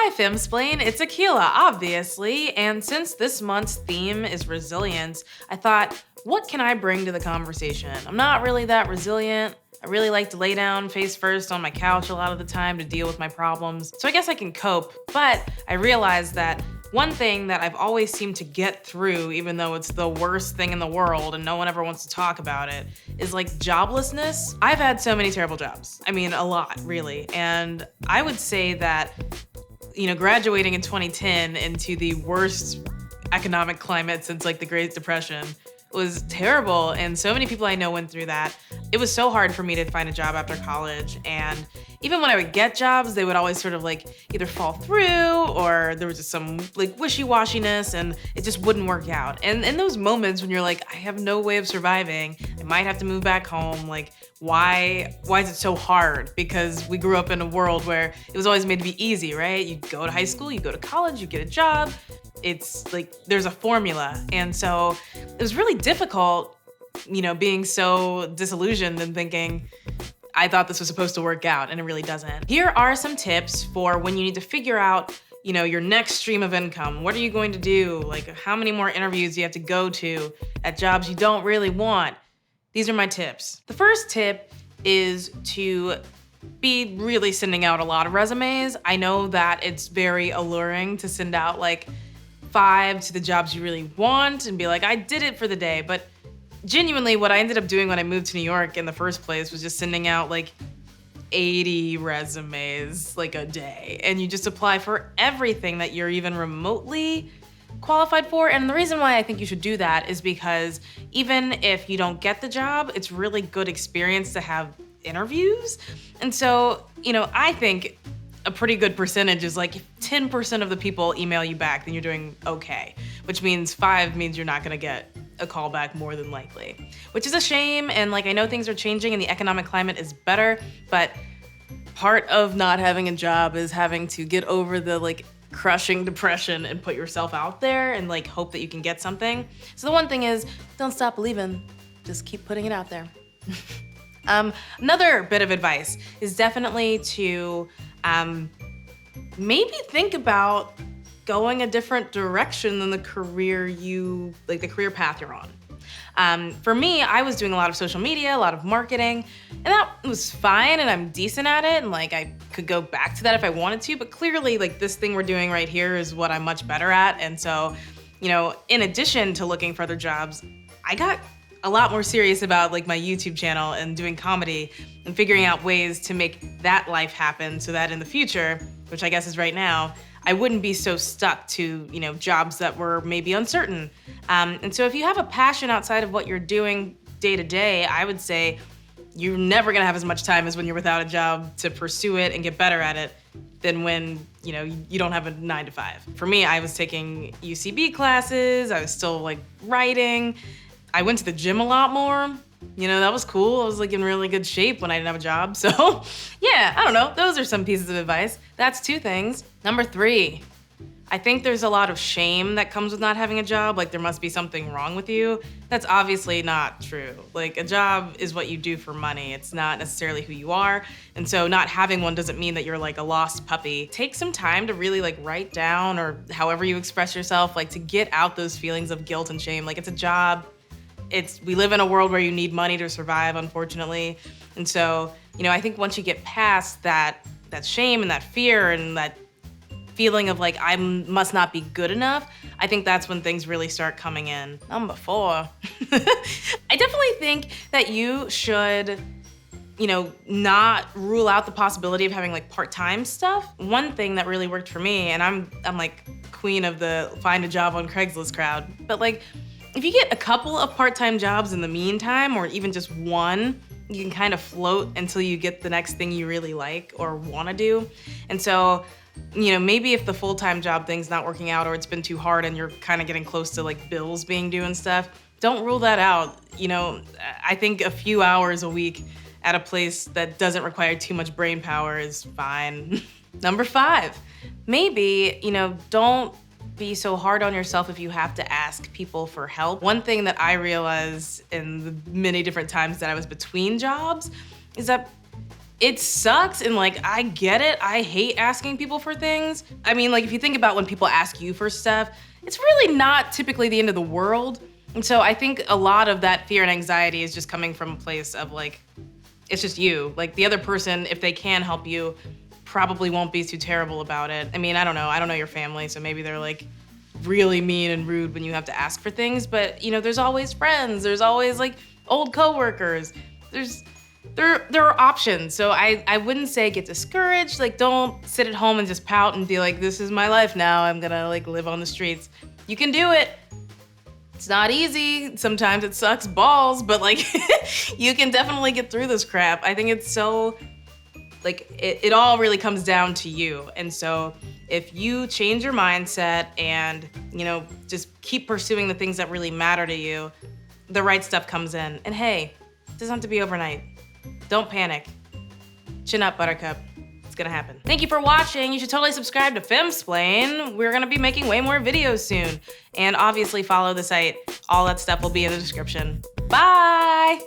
Hi, Femsplain. It's Akilah, obviously. And since this month's theme is resilience, I thought, what can I bring to the conversation? I'm not really that resilient. I really like to lay down face first on my couch a lot of the time to deal with my problems. So I guess I can cope, but I realized that one thing that I've always seemed to get through, even though it's the worst thing in the world and no one ever wants to talk about it, is like joblessness. I've had so many terrible jobs. I mean, a lot, really. And I would say that, graduating in 2010 into the worst economic climate since like the Great Depression was terrible. And so many people I know went through that. It was so hard for me to find a job after college. And even when I would get jobs, they would always sort of like either fall through or there was just some like wishy-washiness and it just wouldn't work out. And in those moments when you're like, I have no way of surviving, I might have to move back home. Like, why is it so hard? Because we grew up in a world where it was always made to be easy, right? You go to high school, you go to college, you get a job. It's like, there's a formula. And so it was really difficult, being so disillusioned and thinking, I thought this was supposed to work out and it really doesn't. Here are some tips for when you need to figure out, your next stream of income. What are you going to do? Like, how many more interviews do you have to go to at jobs you don't really want? These are my tips. The first tip is to be really sending out a lot of resumes. I know that it's very alluring to send out like 5 to the jobs you really want and be like, I did it for the day. But genuinely, what I ended up doing when I moved to New York in the first place was just sending out like 80 resumes like a day. And you just apply for everything that you're even remotely qualified for. And the reason why I think you should do that is because even if you don't get the job, it's really good experience to have interviews. And so, I think a pretty good percentage is like 10% of the people email you back, then you're doing okay, which means 5 means you're not gonna get a call back more than likely, which is a shame. And like, I know things are changing and the economic climate is better, but part of not having a job is having to get over the like crushing depression and put yourself out there and like hope that you can get something. So the one thing is, don't stop believing, just keep putting it out there. Another bit of advice is definitely to maybe think about going a different direction than the career path you're on. For me, I was doing a lot of social media, a lot of marketing, and that was fine and I'm decent at it and like I could go back to that if I wanted to, but clearly like this thing we're doing right here is what I'm much better at. And so, in addition to looking for other jobs, I got a lot more serious about like my YouTube channel and doing comedy and figuring out ways to make that life happen so that in the future, which I guess is right now, I wouldn't be so stuck to, jobs that were maybe uncertain. And so if you have a passion outside of what you're doing day to day, I would say you're never gonna have as much time as when you're without a job to pursue it and get better at it than when, you don't have a 9 to 5. For me, I was taking UCB classes, I was still like writing. I went to the gym a lot more. That was cool. I was like in really good shape when I didn't have a job. So yeah, I don't know. Those are some pieces of advice. That's 2 things. Number 3, I think there's a lot of shame that comes with not having a job. Like there must be something wrong with you. That's obviously not true. Like a job is what you do for money. It's not necessarily who you are. And so not having one doesn't mean that you're like a lost puppy. Take some time to really like write down or however you express yourself, like to get out those feelings of guilt and shame. Like it's a job. We live in a world where you need money to survive, unfortunately. And so, I think once you get past that shame and that fear and that feeling of like, I must not be good enough, I think that's when things really start coming in. Number 4, I definitely think that you should, not rule out the possibility of having like part-time stuff. One thing that really worked for me, and I'm like queen of the find a job on Craigslist crowd, but like, if you get a couple of part-time jobs in the meantime, or even just one, you can kind of float until you get the next thing you really like or want to do. And so, maybe if the full-time job thing's not working out or it's been too hard and you're kind of getting close to like bills being due and stuff, don't rule that out. I think a few hours a week at a place that doesn't require too much brain power is fine. Number 5, maybe, don't be so hard on yourself if you have to ask people for help. One thing that I realized in the many different times that I was between jobs is that It sucks, and like, I get it. I hate asking people for things. I mean, like, if you think about when people ask you for stuff, it's really not typically the end of the world. And so I think a lot of that fear and anxiety is just coming from a place of like, it's just you. Like, the other person, if they can help you, probably won't be too terrible about it. I mean, I don't know. I don't know your family, so maybe they're like really mean and rude when you have to ask for things. But you know, there's always friends. There's always like old coworkers. There are options. So I wouldn't say get discouraged. Like, don't sit at home and just pout and be like, this is my life now. I'm gonna like live on the streets. You can do it. It's not easy. Sometimes it sucks balls, but like you can definitely get through this crap. I think it's so, like, it all really comes down to you. And so if you change your mindset and, you know, just keep pursuing the things that really matter to you, the right stuff comes in. And hey, it doesn't have to be overnight. Don't panic. Chin up, Buttercup. It's gonna happen. Thank you for watching. You should totally subscribe to Femsplain. We're gonna be making way more videos soon. And obviously follow the site. All that stuff will be in the description. Bye!